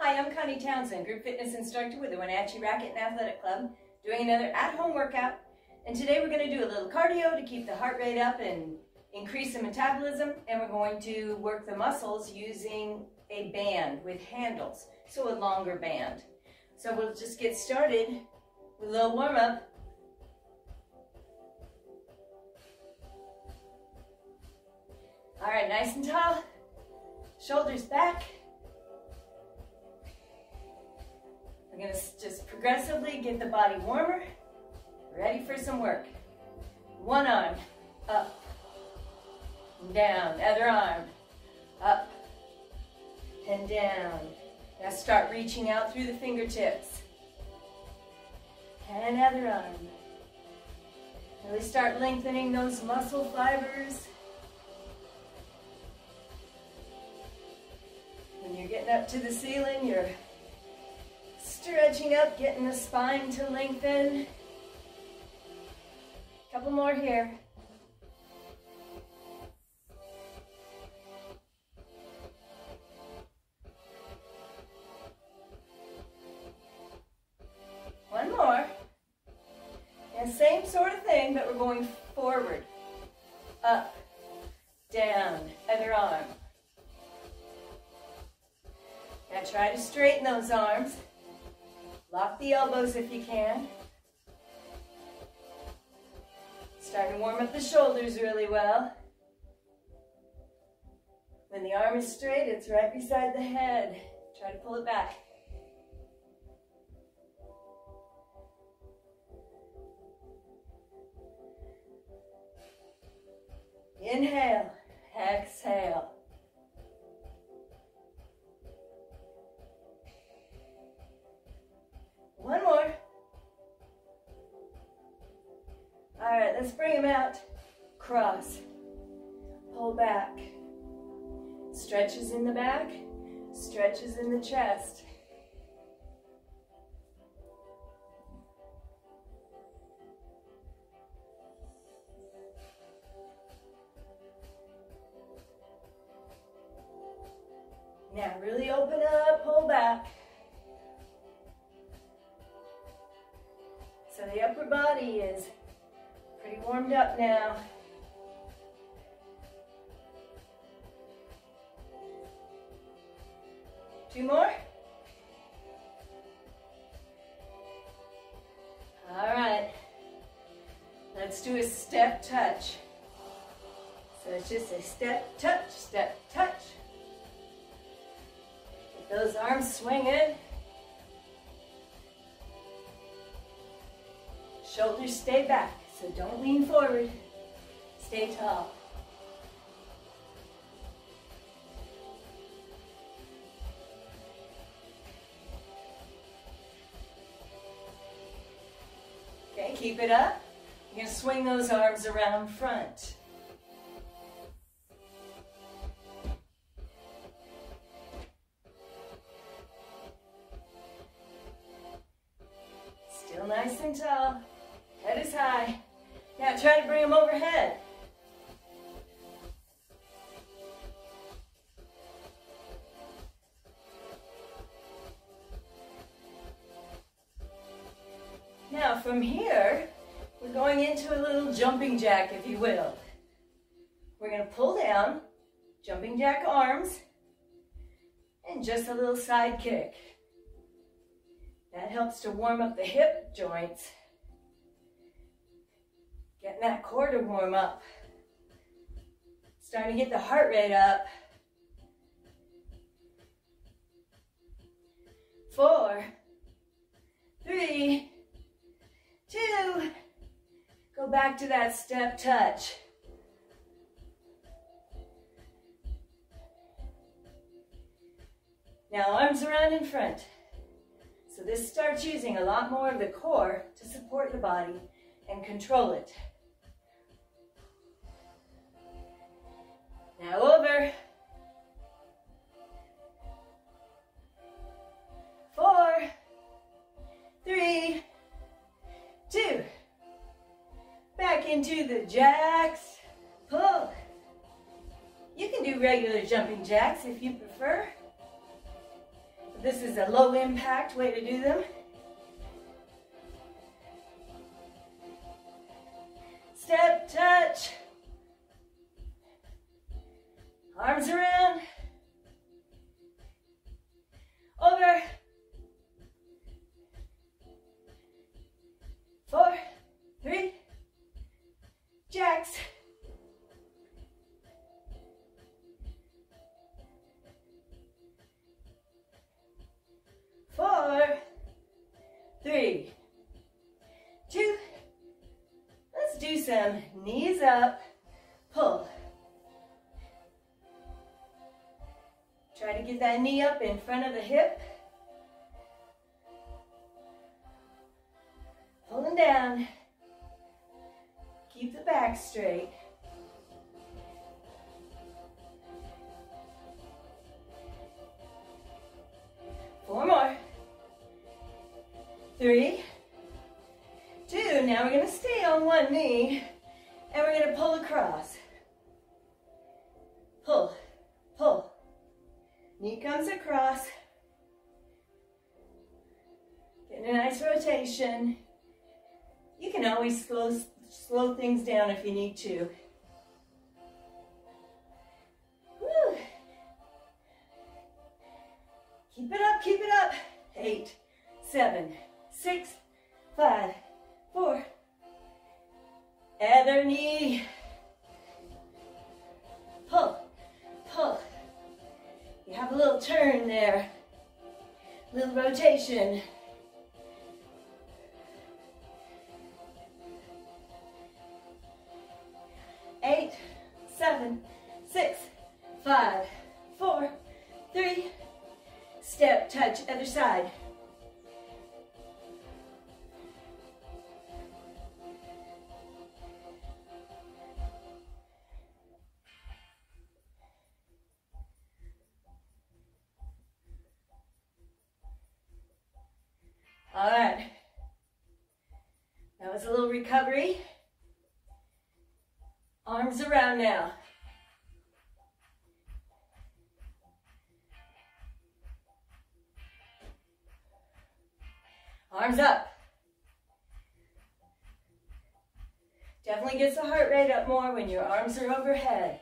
Hi, I'm Connie Townsend, group fitness instructor with the Wenatchee Racquet Athletic Club, doing another at-home workout. And today we're going to do a little cardio to keep the heart rate up and increase the metabolism. And we're going to work the muscles using a band with handles, so a longer band. So we'll just get started with a little warm-up. All right, nice and tall, shoulders back. We're going to just progressively get the body warmer, ready for some work. One arm, up, down, other arm, up, and down. Now start reaching out through the fingertips. And other arm. Really start lengthening those muscle fibers. When you're getting up to the ceiling, you're stretching up, getting the spine to lengthen. Couple more here. One more. And same sort of thing, but we're going forward. Up, down, other arm. Now try to straighten those arms. Lock the elbows if you can. Starting to warm up the shoulders really well. When the arm is straight, it's right beside the head. Try to pull it back. Inhale, exhale. One more. All right, let's bring them out. Cross. Pull back. Stretches in the back, stretches in the chest. Now really open up, pull back. So the upper body is pretty warmed up now. Two more. All right. Let's do a step touch. So it's just a step touch, step touch. Get those arms swinging. Shoulders stay back, so don't lean forward. Stay tall. Okay, keep it up. You're going to swing those arms around front. Still nice and tall. Head is high. Now try to bring them overhead. Now from here, we're going into a little jumping jack, if you will. We're going to pull down, jumping jack arms, and just a little side kick. That helps to warm up the hip joints. Getting that core to warm up. Starting to get the heart rate up. 4, 3, 2. Go back to that step touch. Now arms around in front. So this starts using a lot more of the core to support the body and control it. Now over. 4, 3, 2. Back into the jacks. Pull. You can do regular jumping jacks if you prefer. This is a low impact way to do them. Step, touch. Arms around. Over. 4, 3, jacks. 4, 3, 2. Let's do some knees up, pull. Try to get that knee up in front of the hip. Pulling down. Keep the back straight. Four more. 3, 2. Now we're going to stay on one knee and we're going to pull across. Pull, pull. Knee comes across. Getting a nice rotation. You can always slow things down if you need to. Woo. Keep it up, keep it up. 8, 7, 6, 5, 4. Other knee. Pull, pull. You have a little turn there. Little rotation. 8, 7, 6, 5, 4, 3. Step, touch, other side. All right. That was a little recovery. Arms around now. Arms up. Definitely gets the heart rate up more when your arms are overhead.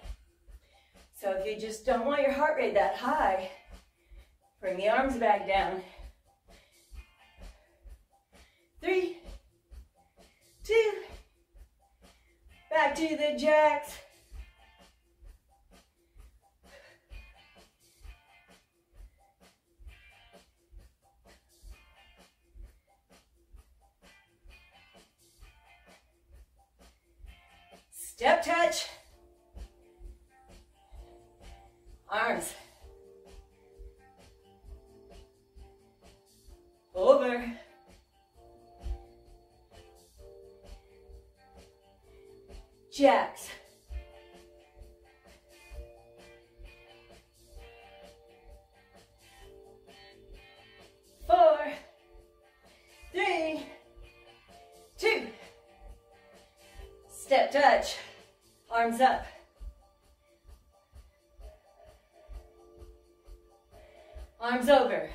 So if you just don't want your heart rate that high, bring the arms back down. 3, 2, back to the jacks. Step touch. Arms. Over. Jacks. Four, 3, 2. Step touch. Arms up. Arms over.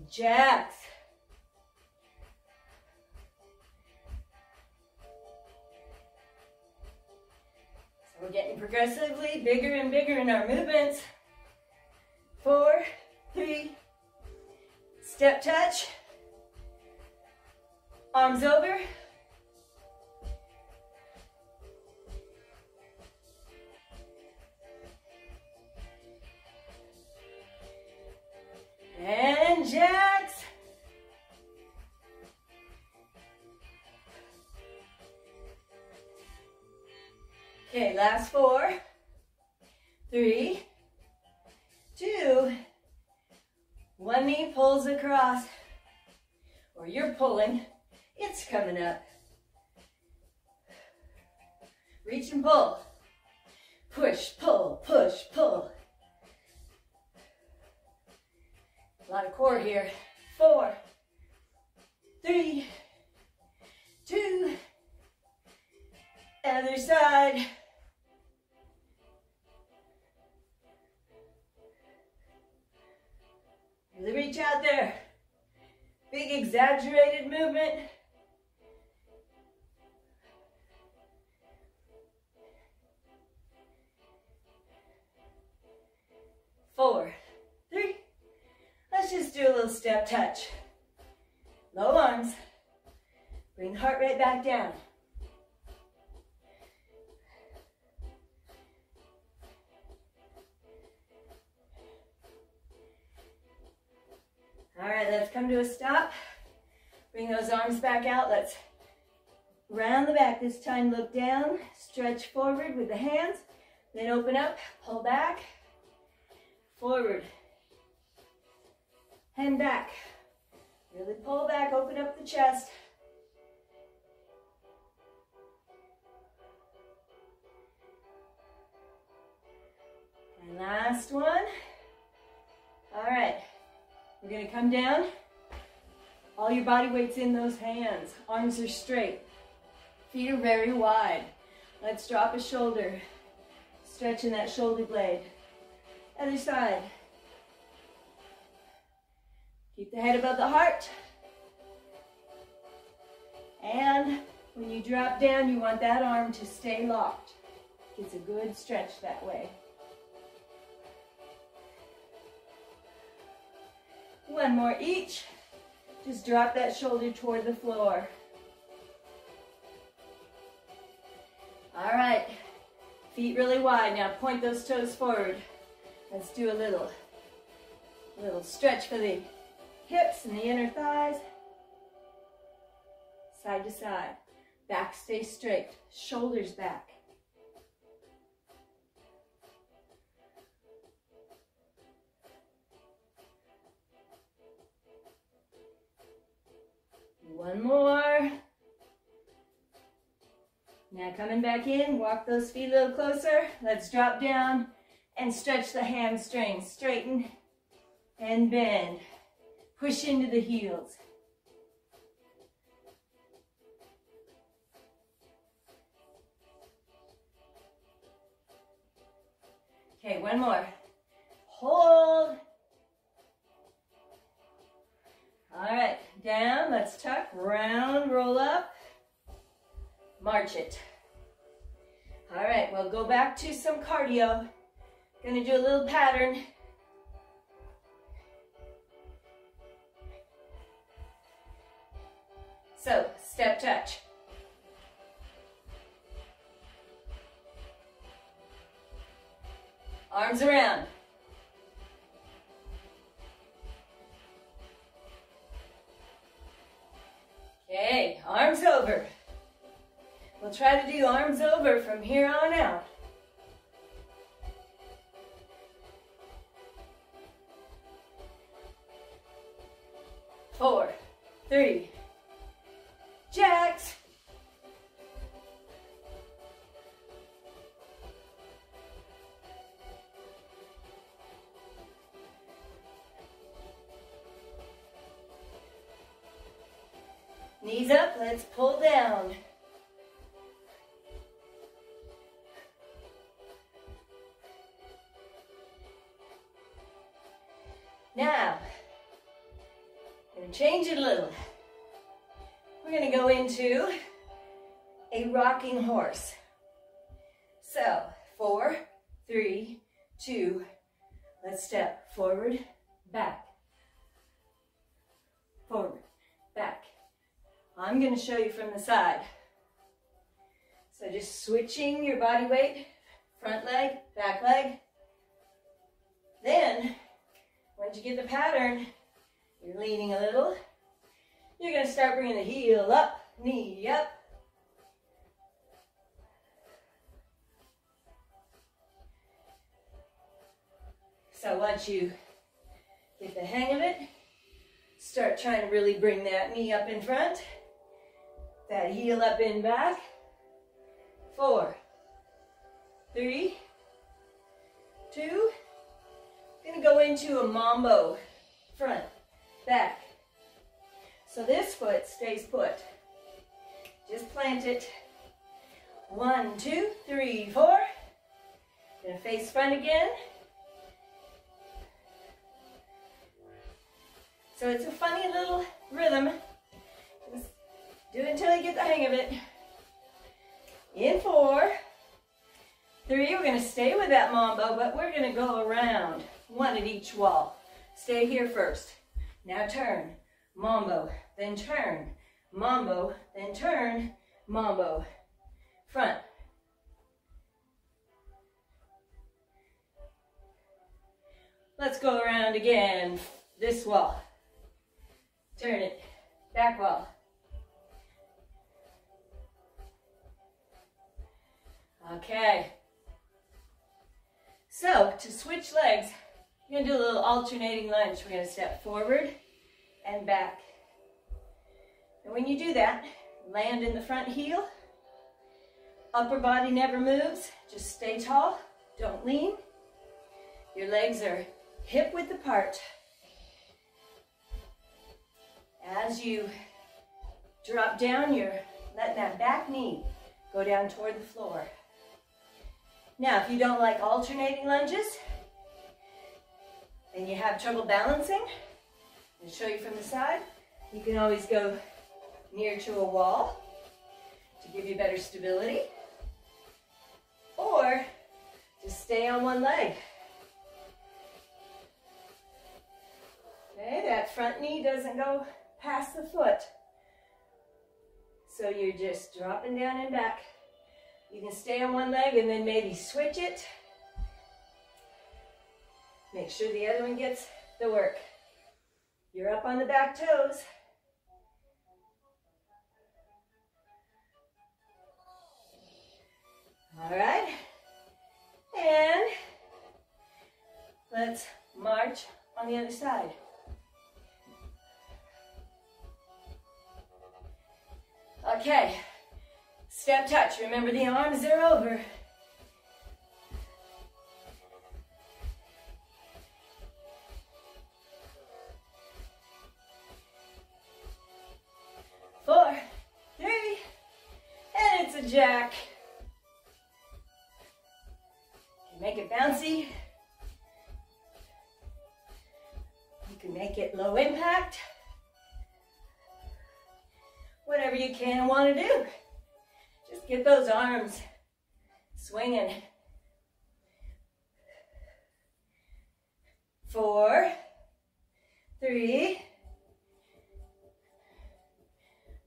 Jacks. So we're getting progressively bigger and bigger in our movements. 4, 3, step touch. Arms over. And jacks. Okay, last 4, 3, 2, one knee pulls across, or you're pulling, it's coming up. Reach and pull. Push, pull, push, pull. A lot of core here. 4, 3, 2, other side. Really reach out there. Big exaggerated movement. Four, three. Let's just do a little step touch. Low arms. Bring the heart rate back down. All right, let's come to a stop. Bring those arms back out. Let's round the back. This time look down, stretch forward with the hands, then open up, pull back, forward, and back. Really pull back, open up the chest. And last one. All right, we're gonna come down. All your body weight's in those hands. Arms are straight. Feet are very wide. Let's drop a shoulder. Stretching that shoulder blade. Other side. Keep the head above the heart. And when you drop down, you want that arm to stay locked. Gets a good stretch that way. One more each. Just drop that shoulder toward the floor. All right, feet really wide. Now point those toes forward. Let's do a little stretch for the hips and the inner thighs. Side to side. Back stays straight. Shoulders back. One more. Now coming back in, walk those feet a little closer. Let's drop down and stretch the hamstrings. Straighten and bend. Push into the heels. Okay, one more. Hold. All right, down, let's tuck, round, roll up, march it. All right, we'll go back to some cardio. Gonna do a little pattern. So, step touch. Arms around. Okay, arms over. We'll try to do arms over from here on out. Four, three, jacks. Knees up, let's pull down. Now, I'm going to change it a little. We're going to go into a rocking horse. So, 4, 3, 2, let's step forward, back, forward, back. I'm going to show you from the side. So just switching your body weight, front leg, back leg. Then, once you get the pattern, you're leaning a little. You're going to start bringing the heel up, knee up. So once you get the hang of it, start trying to really bring that knee up in front. That heel up in back. 4, 3, 2. Gonna go into a mambo. Front, back. So this foot stays put. Just plant it. 1, 2, 3, 4. Gonna face front again. So it's a funny little rhythm. Just do it until you get the hang of it. In 4, 3, we're going to stay with that mambo, but we're going to go around, one at each wall. Stay here first. Now turn, mambo, then turn, mambo, then turn, mambo. Front. Let's go around again, this wall. Turn it, back wall. Okay. So, to switch legs, you're going to do a little alternating lunge. We're going to step forward and back. And when you do that, land in the front heel. Upper body never moves. Just stay tall. Don't lean. Your legs are hip width apart. As you drop down, you're letting that back knee go down toward the floor. Now, if you don't like alternating lunges and you have trouble balancing, I'll show you from the side. You can always go near to a wall to give you better stability, or just stay on one leg. Okay, that front knee doesn't go past the foot. So you're just dropping down and back. You can stay on one leg and then maybe switch it. Make sure the other one gets the work. You're up on the back toes. All right. And let's march on the other side. Okay, step touch. Remember, the arms are over. Four, 3, and it's a jack. You can make it bouncy. You can make it low impact. Whatever you can and want to do. Just get those arms swinging. 4, 3,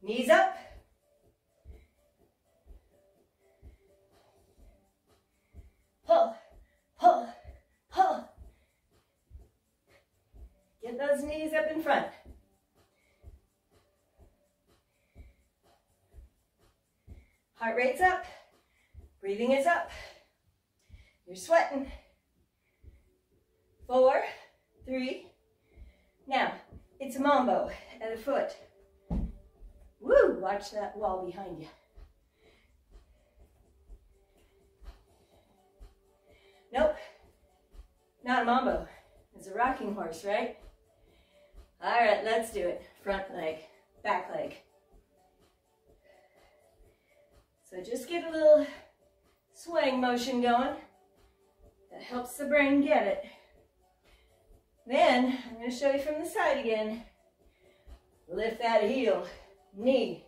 knees up. Pull, pull, pull. Get those knees up in front. Heart rate's up, breathing is up, you're sweating. 4, 3, now it's a mambo at a foot. Woo, watch that wall behind you. Nope, not a mambo, it's a rocking horse, right? All right, let's do it. Front leg, back leg. So just get a little swing motion going. That helps the brain get it. Then, I'm going to show you from the side again. Lift that heel, knee.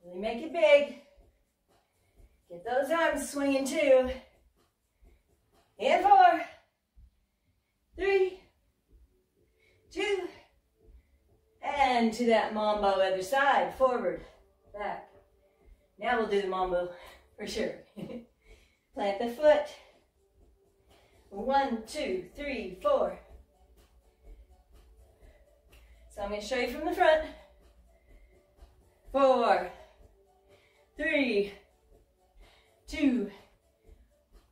Really make it big. Get those arms swinging too. In 4, 3, 2, and to that mambo other side, forward, back. Now we'll do the mambo for sure. Plant the foot. 1, 2, 3, 4. So I'm going to show you from the front. 4, 3, 2.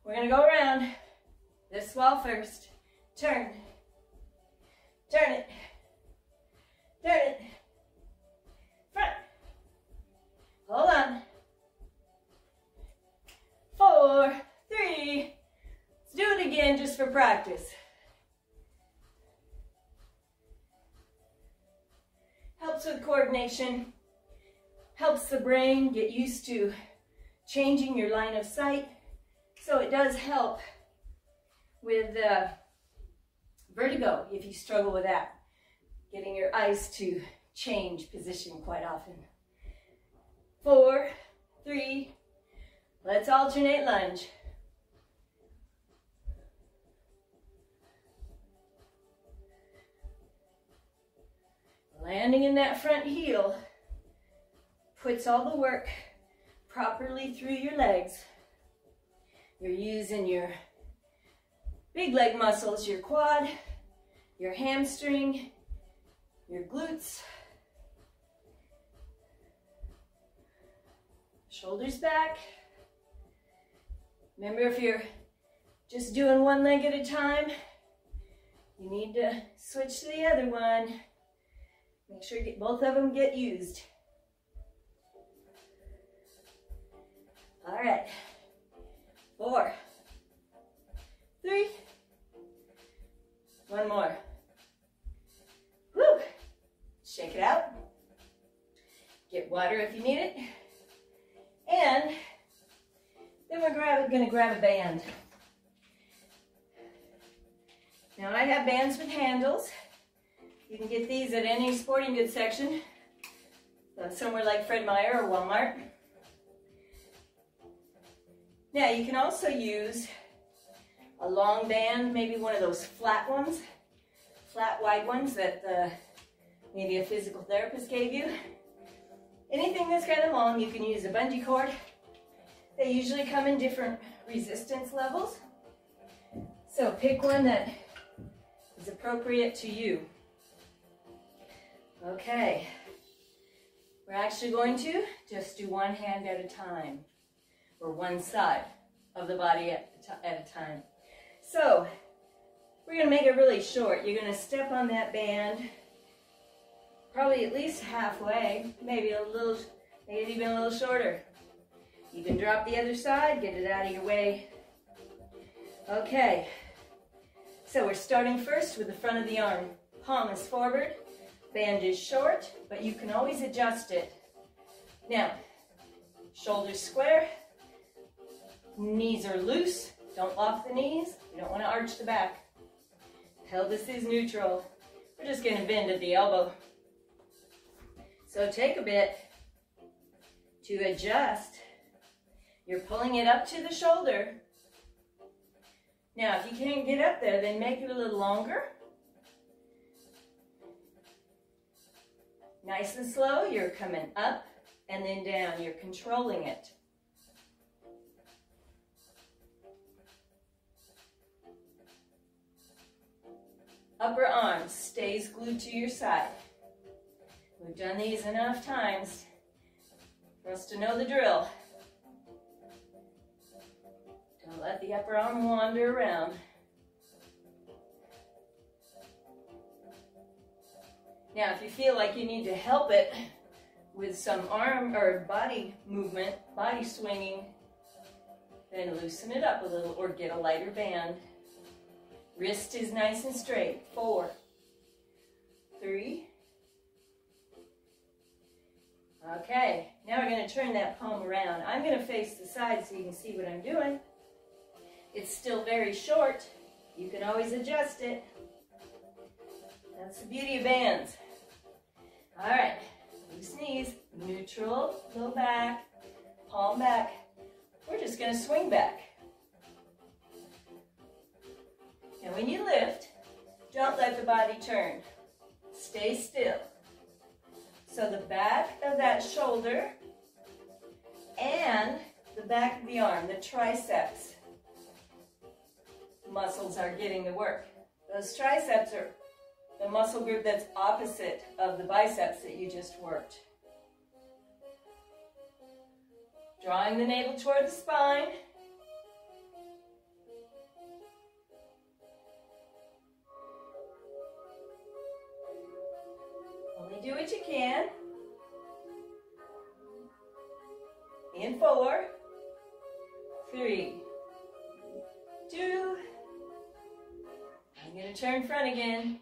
We're going to go around this wall first. Turn. Turn it. Turn it. Front. Hold on. 4, 3. Let's do it again just for practice. helps with coordination, helps the brain get used to changing your line of sight. So it does help with vertigo if you struggle with that, getting your eyes to change position quite often. 4, 3, let's alternate lunge. Landing in that front heel puts all the work properly through your legs. You're using your big leg muscles, your quad, your hamstring, your glutes, shoulders back. Remember, if you're just doing one leg at a time, you need to switch to the other one. Make sure both of them get used. All right. 4, 3, one more. Woo! Shake it out. Get water if you need it. And then we're going to grab a band. Now I have bands with handles. You can get these at any sporting goods section, somewhere like Fred Meyer or Walmart. Now you can also use a long band, maybe one of those flat ones, flat wide ones that maybe a physical therapist gave you. Anything that's kind of long, you can use a bungee cord. They usually come in different resistance levels. So pick one that is appropriate to you. Okay, we're actually going to just do one hand at a time, or one side of the body at a time. So we're going to make it really short. You're going to step on that band, probably at least halfway, maybe even a little shorter. You can drop the other side, get it out of your way. Okay, so we're starting first with the front of the arm. Palm is forward. Band is short, but you can always adjust it. Now, shoulders square, knees are loose. Don't lock the knees. You don't want to arch the back. Pelvis is neutral. We're just going to bend at the elbow. So take a bit to adjust. You're pulling it up to the shoulder. Now, if you can't get up there, then make it a little longer. Nice and slow, you're coming up and then down. You're controlling it. Upper arm stays glued to your side. We've done these enough times for us to know the drill. Don't let the upper arm wander around. Now, if you feel like you need to help it with some arm or body movement, body swinging, then loosen it up a little or get a lighter band. Wrist is nice and straight. 4, 3. Okay, now we're going to turn that palm around. I'm going to face the side so you can see what I'm doing. It's still very short. You can always adjust it. That's the beauty of bands. All right, loose knees, neutral, low back, palm back. We're just going to swing back. And when you lift, don't let the body turn. Stay still. So the back of that shoulder and the back of the arm, the triceps muscles are getting the work. Those triceps are the muscle group that's opposite of the biceps that you just worked. Drawing the navel toward the spine. Only do what you can. In 4, 3, 2. I'm going to turn front again.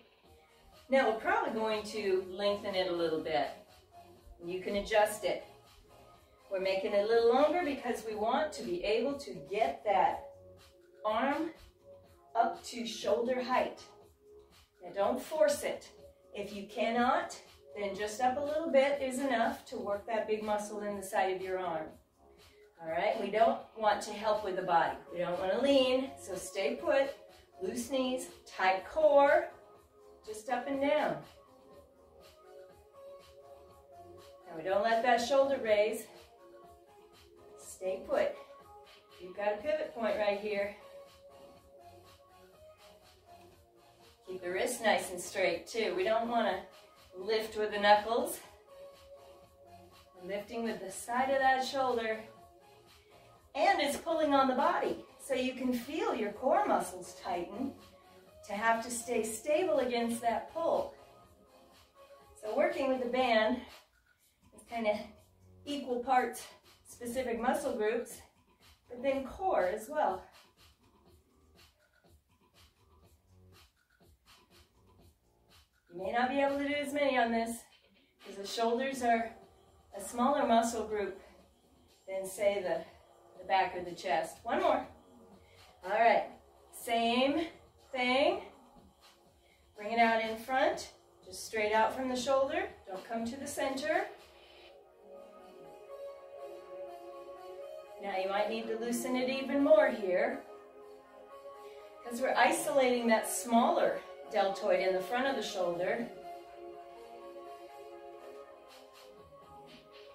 Now we're probably going to lengthen it a little bit. You can adjust it. We're making it a little longer because we want to be able to get that arm up to shoulder height. Now don't force it. If you cannot, then just up a little bit is enough to work that big muscle in the side of your arm. All right, we don't want to help with the body. We don't want to lean, so stay put, loose knees, tight core, just up and down. Now we don't let that shoulder raise. Stay put. You've got a pivot point right here. Keep the wrist nice and straight too. We don't want to lift with the knuckles. We're lifting with the side of that shoulder. And it's pulling on the body. So you can feel your core muscles tighten to have to stay stable against that pull. So working with the band is kind of equal parts specific muscle groups, but then core as well. You may not be able to do as many on this because the shoulders are a smaller muscle group than, say, the back or the chest. One more. All right, same thing. Bring it out in front, just straight out from the shoulder. Don't come to the center. Now you might need to loosen it even more here because we're isolating that smaller deltoid in the front of the shoulder.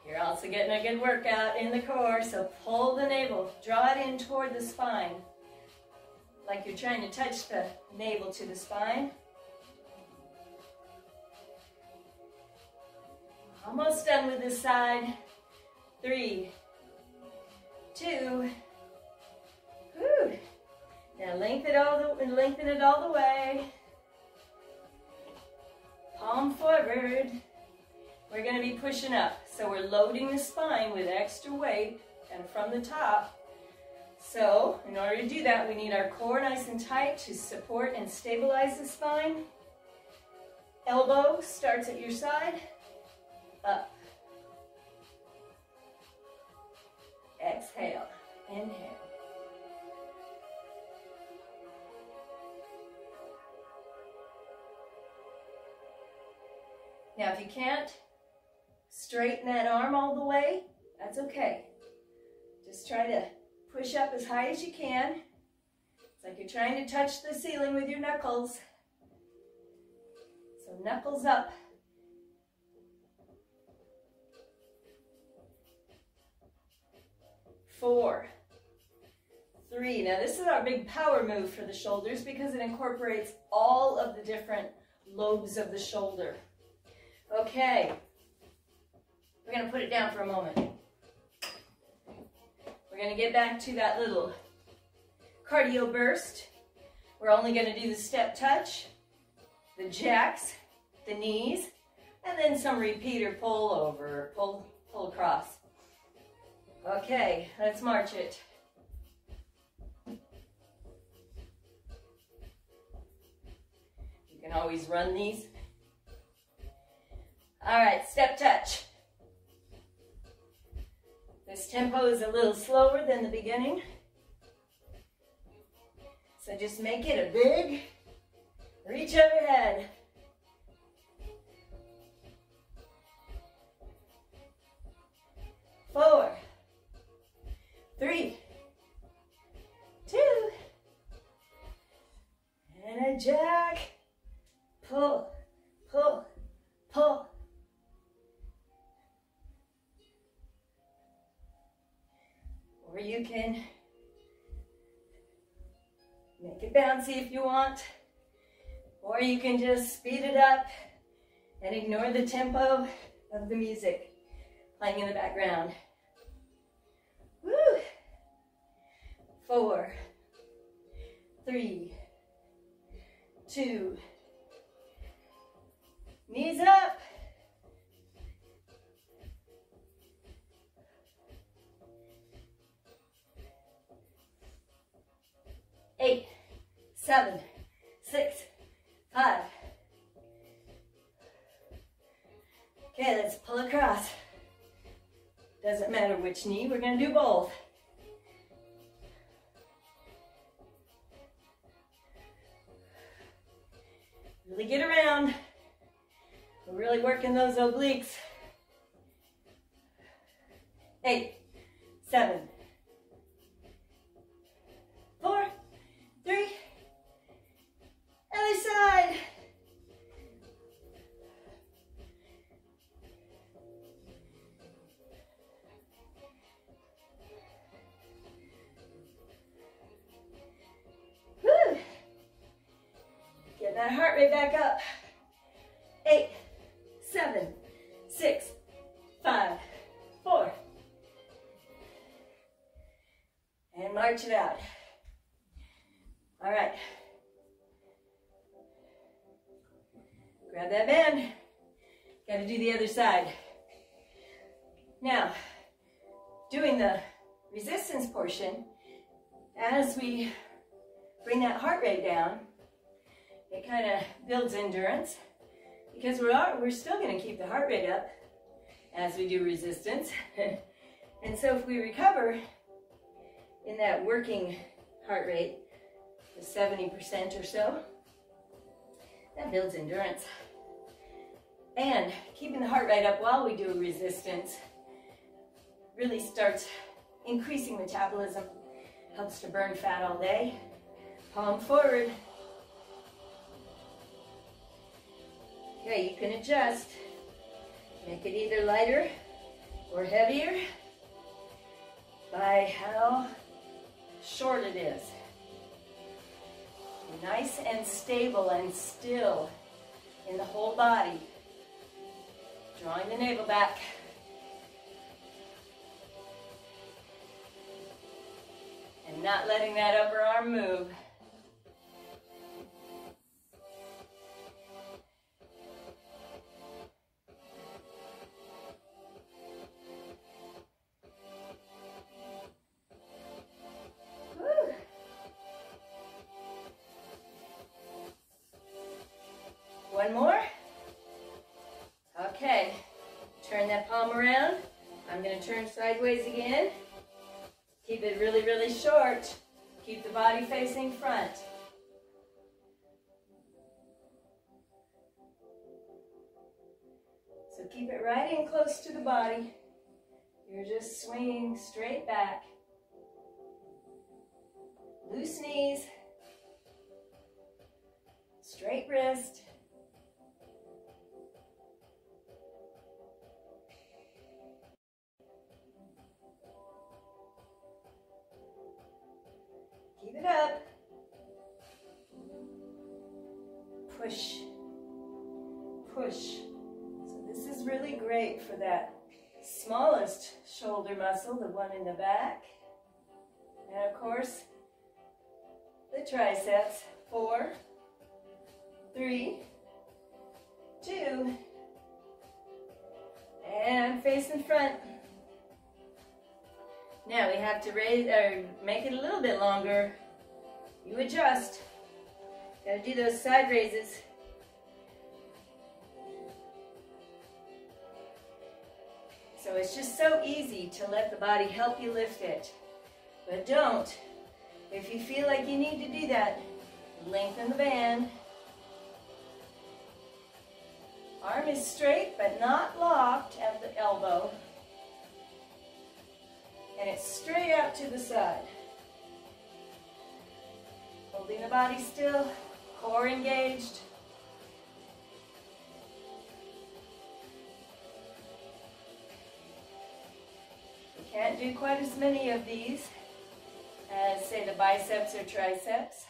You're also getting a good workout in the core, so pull the navel, draw it in toward the spine, like you're trying to touch the navel to the spine. Almost done with this side. 3, 2, whew. Now lengthen it all the way. Palm forward. We're going to be pushing up. So we're loading the spine with extra weight and from the top. So in order to do that, we need our core nice and tight to support and stabilize the spine. Elbow starts at your side. Up. Exhale. Inhale. Now if you can't straighten that arm all the way, that's okay. Just try to push up as high as you can. It's like you're trying to touch the ceiling with your knuckles. So knuckles up. Four, 3. Now this is our big power move for the shoulders because it incorporates all of the different lobes of the shoulder. Okay, we're going to put it down for a moment. We're going to get back to that little cardio burst. We're only going to do the step touch, the jacks, the knees, and then some repeater pull over, pull across. Okay, let's march it. You can always run these. All right, step touch. This tempo is a little slower than the beginning. So just make it a big reach overhead. 4, 3, 2, and a jack, pull, pull, pull. Or you can make it bouncy if you want, or you can just speed it up and ignore the tempo of the music playing in the background. Woo! 4, 3, 2, knees up. 8, 7, 6, 5, Okay, let's pull across. Doesn't matter which knee, we're gonna do both. Really get around. We're really working those obliques. 8, 7, 4, 3, other side. Woo. Get that heart rate back up. 8, 7, 6, 5, 4. And march it out. All right. Grab that band. Got to do the other side. Now, doing the resistance portion, as we bring that heart rate down, it kind of builds endurance because we're still going to keep the heart rate up as we do resistance. And so if we recover in that working heart rate, the 70% or so, that builds endurance. And keeping the heart rate up while we do resistance really starts increasing metabolism, helps to burn fat all day. Palm forward. Okay, you can adjust. Make it either lighter or heavier by how short it is. Nice and stable and still in the whole body. Drawing the navel back. And not letting that upper arm move. Woo. One more. Okay, turn that palm around. I'm going to turn sideways again. Keep it really, really short. Keep the body facing front. So keep it right in close to the body. You're just swinging straight back. Loose knees. Straight wrist. Keep it up. Push. Push. So this is really great for that smallest shoulder muscle, the one in the back. And of course, the triceps. 4, 3, 2, and face in front. Now we have to raise or make it a little bit longer. You adjust. Got to do those side raises. So it's just so easy to let the body help you lift it. But don't. If you feel like you need to do that, lengthen the band. Arm is straight but not locked at the elbow. And it's straight out to the side. Holding the body still, core engaged. We can't do quite as many of these as, say, the biceps or triceps.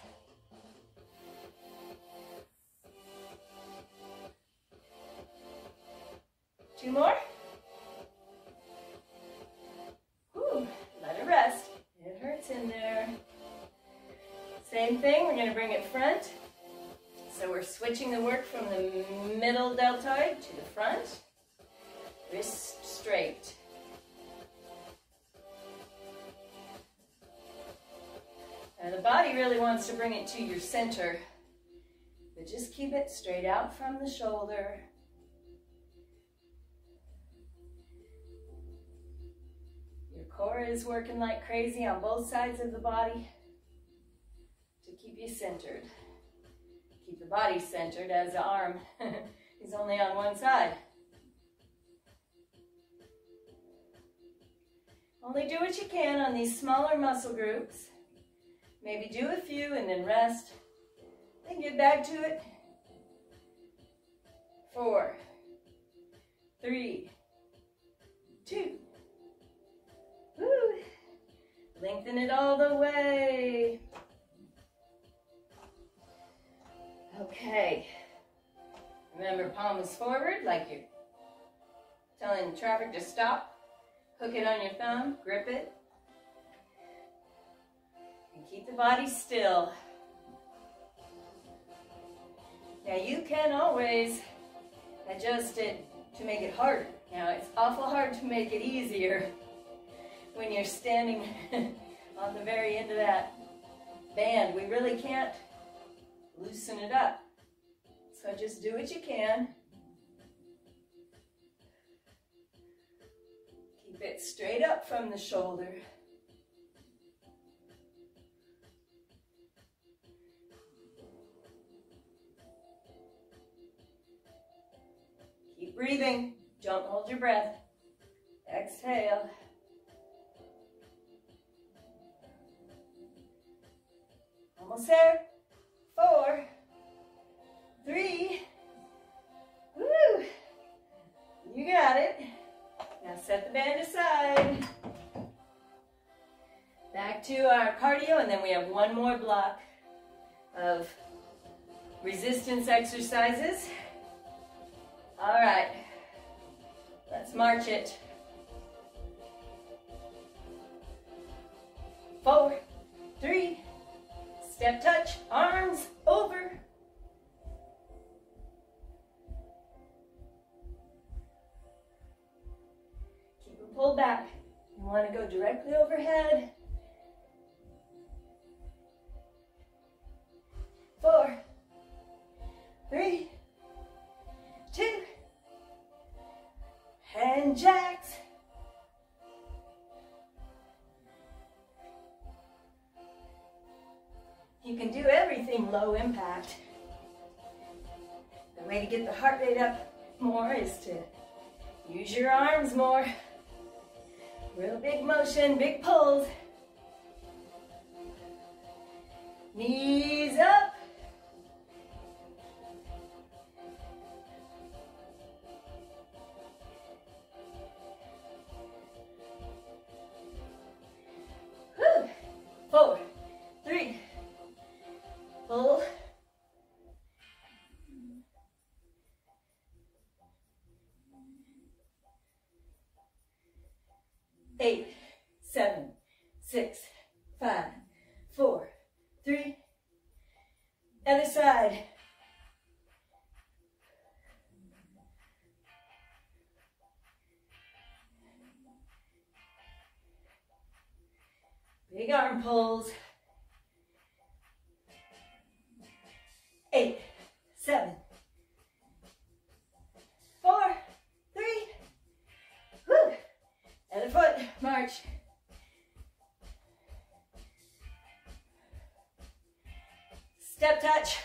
Two more. Whew, let it rest. It hurts in there. Same thing, we're going to bring it front. So we're switching the work from the middle deltoid to the front. Wrist straight. Now the body really wants to bring it to your center, but just keep it straight out from the shoulder. Core is working like crazy on both sides of the body to keep you centered. Keep the body centered as the arm is only on one side. Only do what you can on these smaller muscle groups. Maybe do a few and then rest. Then get back to it. 4, 3, 2. Woo. Lengthen it all the way. Okay. Remember, palms forward like you're telling the traffic to stop. Hook it on your thumb, grip it, and keep the body still. Now you can always adjust it to make it harder. Now it's awful hard to make it easier when you're standing on the very end of that band. We really can't loosen it up. So just do what you can. Keep it straight up from the shoulder. Keep breathing. Don't hold your breath. Exhale. Almost there. 4, 3. Woo! You got it. Now set the band aside. Back to our cardio, and then we have one more block of resistance exercises. All right, let's march it. 4, 3, step touch, arms over. Keep them pulled back. You want to go directly overhead. 4, 3, 2, and jacks. You can do everything low impact. The way to get the heart rate up more is to use your arms more. Real big motion, big pulls. Knees up. Whew. 4, 3, pull. 8, 7, 6, 5, 4, 3. Other side. Big arm pulls. 8, 7, 4, 3. Woo. Other foot, march. Step touch.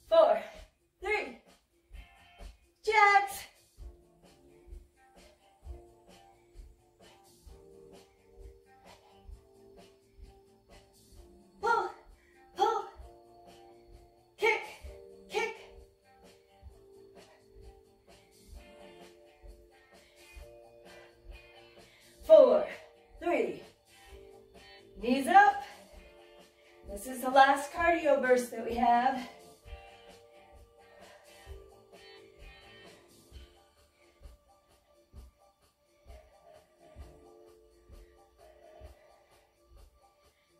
Four, 3, jacks. Pull, pull, kick, kick. 4, 3, knees up. This is the last cardio burst that we have.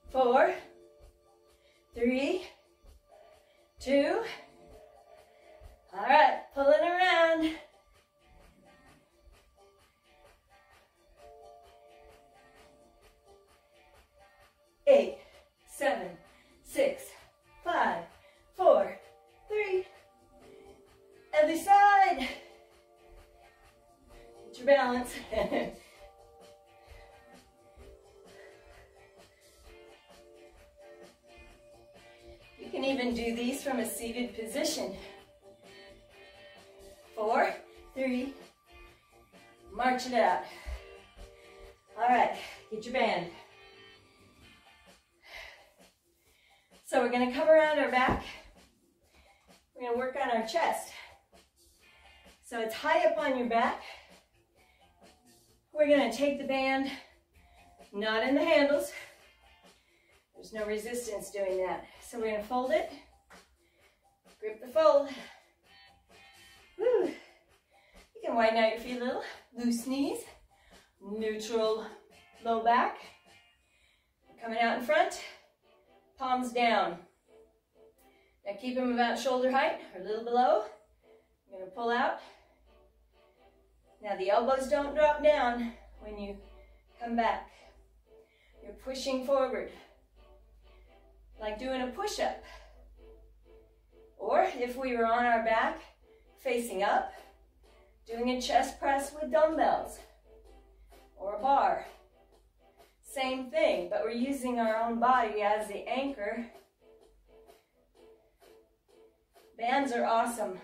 Four, 3, 2. All right, pulling around. 8, 7, 6, can even do these from a seated position. 4, 3, march it out. All right, get your band. So we're going to come around our back. We're going to work on our chest. So it's high up on your back. We're going to take the band, not in the handles. There's no resistance doing that. So we're going to fold it, grip the fold. Woo. You can widen out your feet a little. Loose knees, neutral low back. Coming out in front, palms down. Now keep them about shoulder height or a little below. I'm going to pull out. Now the elbows don't drop down when you come back. You're pushing forward, like doing a push-up. Or if we were on our back, facing up, doing a chest press with dumbbells or a bar. Same thing, but we're using our own body as the anchor. Bands are awesome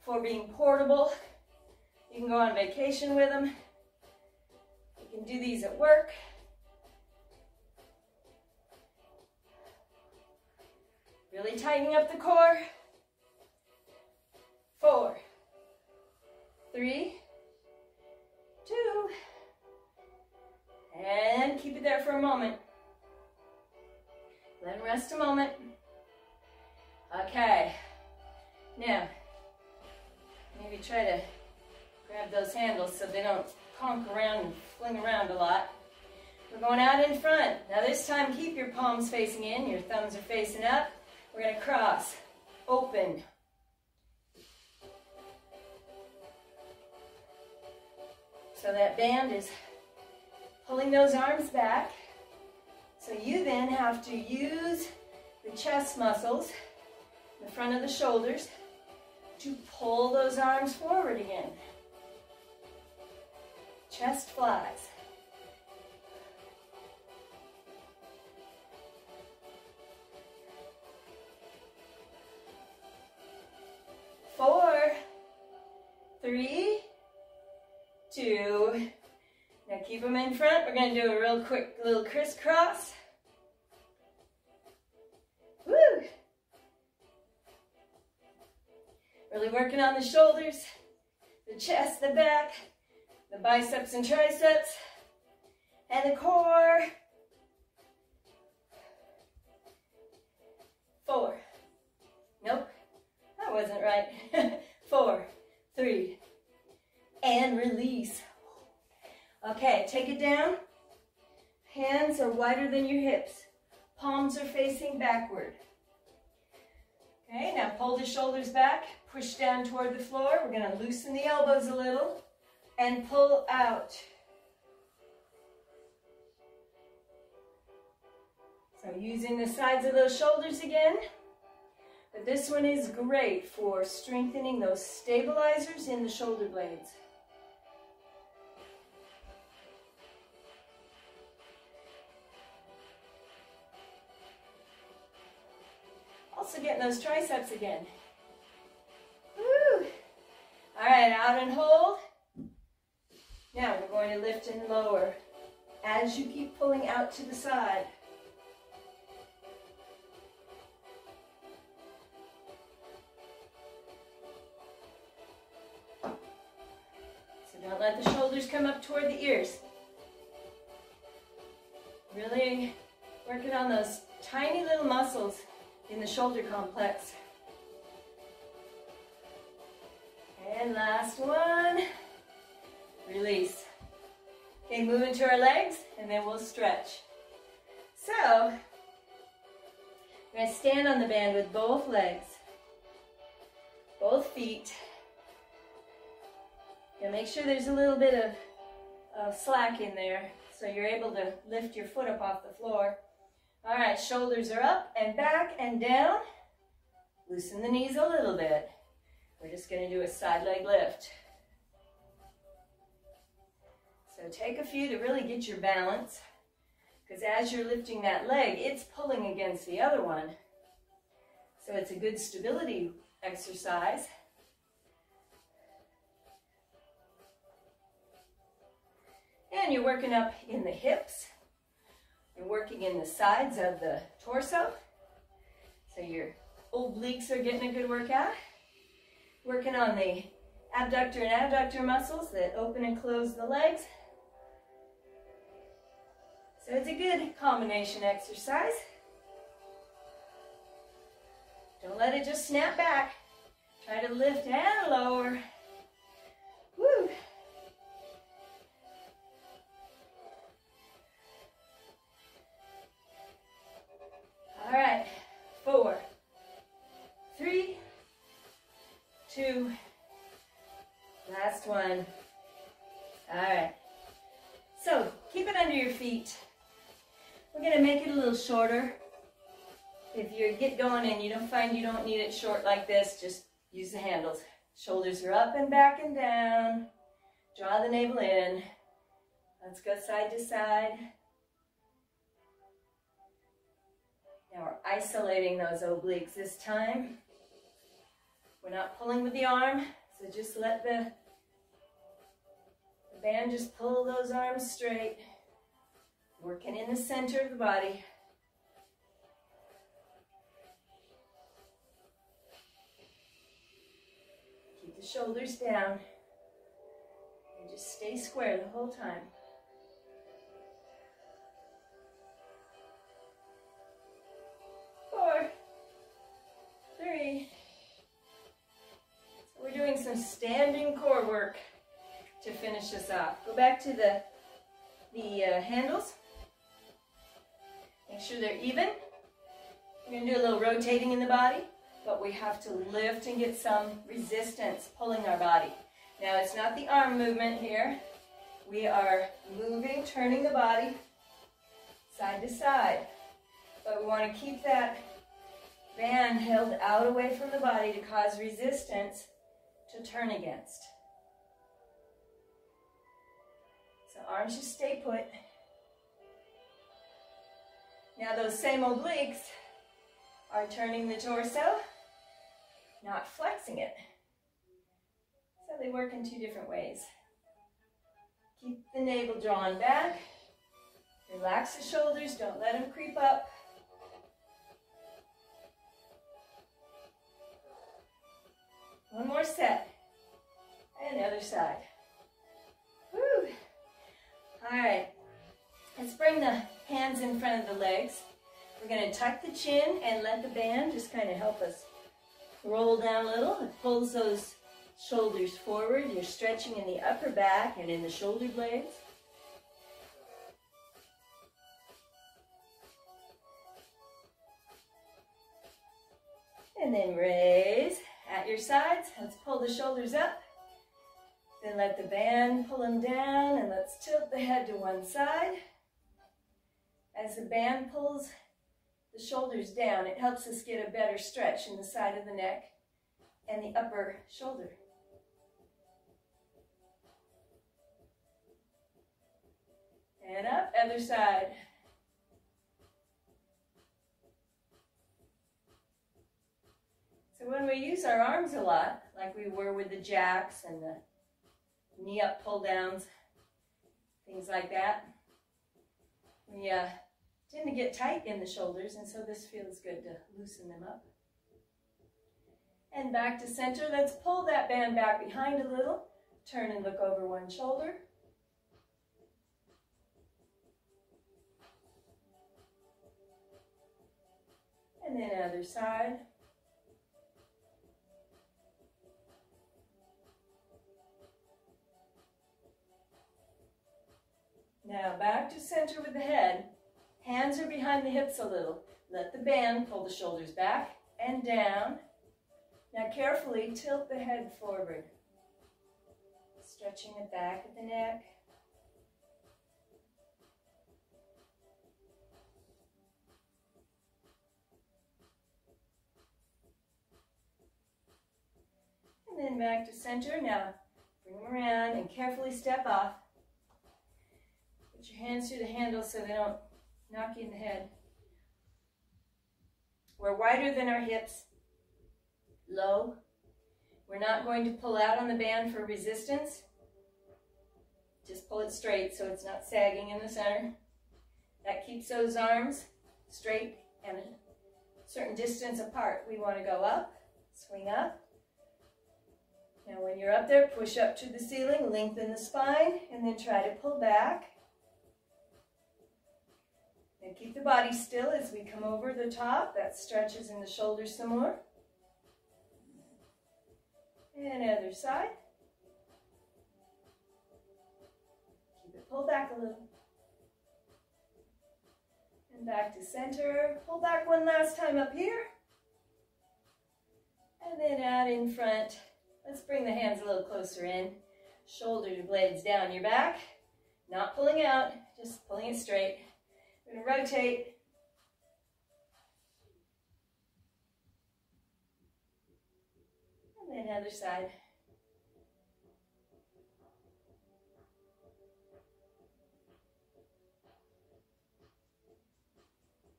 for being portable. You can go on vacation with them. You can do these at work. Really tightening up the core. 4, 3, 2, and keep it there for a moment. Let it rest a moment. Okay, now maybe try to grab those handles so they don't conk around and fling around a lot. We're going out in front. Now this time keep your palms facing in, your thumbs are facing up. We're going to cross, open. So that band is pulling those arms back. So you then have to use the chest muscles, the front of the shoulders, to pull those arms forward again. Chest flies. Four, 3, 2. Now keep them in front. We're going to do a real quick little crisscross. Woo! Really working on the shoulders, the chest, the back, the biceps and triceps, and the core. 4. Nope, that wasn't right. 4, 3, and release. Okay, take it down. Hands are wider than your hips. Palms are facing backward. Okay, now pull the shoulders back, push down toward the floor. We're going to loosen the elbows a little and pull out. So using the sides of those shoulders again. But this one is great for strengthening those stabilizers in the shoulder blades. Also getting those triceps again. Woo! All right, out and hold. Now we're going to lift and lower as you keep pulling out to the side. So don't let the shoulders come up toward the ears. Really working on those tiny little muscles in the shoulder complex. And last one. Release. Okay, move into our legs and then we'll stretch. So, we're going to stand on the band with both legs, both feet. Now make sure there's a little bit of slack in there so you're able to lift your foot up off the floor. All right, shoulders are up and back and down. Loosen the knees a little bit. We're just going to do a side leg lift. So take a few to really get your balance, because as you're lifting that leg, it's pulling against the other one. So it's a good stability exercise. And you're working up in the hips. You're working in the sides of the torso. So your obliques are getting a good workout. Working on the abductor and adductor muscles that open and close the legs. So it's a good combination exercise. Don't let it just snap back. Try to lift and lower. Woo! All right, 4, 3, 2, last one. All right, so keep it under your feet. We're gonna make it a little shorter. If you get going and you don't find you don't need it short like this, just use the handles. Shoulders are up and back and down. Draw the navel in. Let's go side to side. Now we're isolating those obliques this time. We're not pulling with the arm, so just let the band just pull those arms straight. Working in the center of the body. Keep the shoulders down. And just stay square the whole time. 4, 3. So we're doing some standing core work to finish this off. Go back to the handles. Make sure they're even. We're going to do a little rotating in the body, but we have to lift and get some resistance pulling our body. Now it's not the arm movement here. We are moving, turning the body side to side. But we want to keep that band held out away from the body to cause resistance to turn against. So arms just stay put. Now those same obliques are turning the torso, not flexing it. So they work in 2 different ways. Keep the navel drawn back. Relax the shoulders, don't let them creep up. One more set. And the other side. Woo! All right. Let's bring the hands in front of the legs. We're going to tuck the chin and let the band just kind of help us roll down a little. It pulls those shoulders forward. You're stretching in the upper back and in the shoulder blades. And then raise at your sides. Let's pull the shoulders up. Then let the band pull them down, and let's tilt the head to one side. As the band pulls the shoulders down, it helps us get a better stretch in the side of the neck and the upper shoulder. And up, other side. So when we use our arms a lot, like we were with the jacks and the knee up pull downs, things like that, we tend to get tight in the shoulders, and so this feels good to loosen them up. And back to center. Let's pull that band back behind a little. Turn and look over one shoulder. And then other side. Now back to center with the head. Hands are behind the hips a little. Let the band pull the shoulders back and down. Now carefully tilt the head forward. Stretching the back of the neck. And then back to center. Now bring them around and carefully step off. Put your hands through the handle so they don't knock you in the head. We're wider than our hips, low. We're not going to pull out on the band for resistance. Just pull it straight so it's not sagging in the center. That keeps those arms straight and a certain distance apart. We want to go up, swing up. Now when you're up there, push up to the ceiling, lengthen the spine, and then try to pull back. And keep the body still as we come over the top. That stretches in the shoulders some more. And other side. Keep it pulled back a little. And back to center. Pull back one last time up here. And then out in front. Let's bring the hands a little closer in. Shoulder blades down your back. Not pulling out, just pulling it straight. We're going to rotate. And then other side.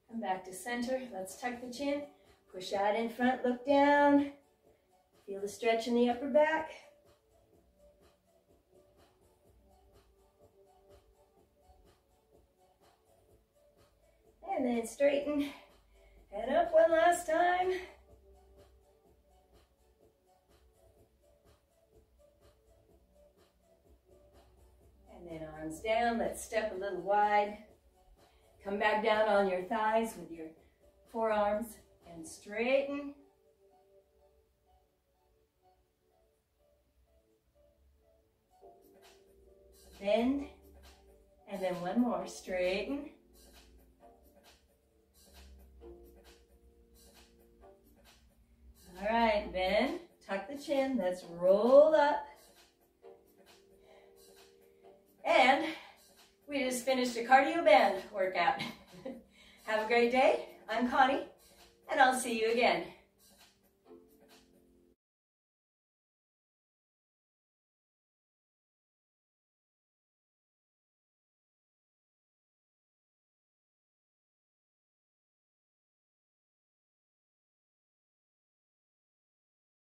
Come back to center. Let's tuck the chin. Push out in front, look down. Feel the stretch in the upper back. And then straighten. Head up one last time. And then arms down. Let's step a little wide. Come back down on your thighs with your forearms and straighten. Bend. And then one more. Straighten. All right, bend. Tuck the chin. Let's roll up. And we just finished a cardio band workout. Have a great day. I'm Connie, and I'll see you again.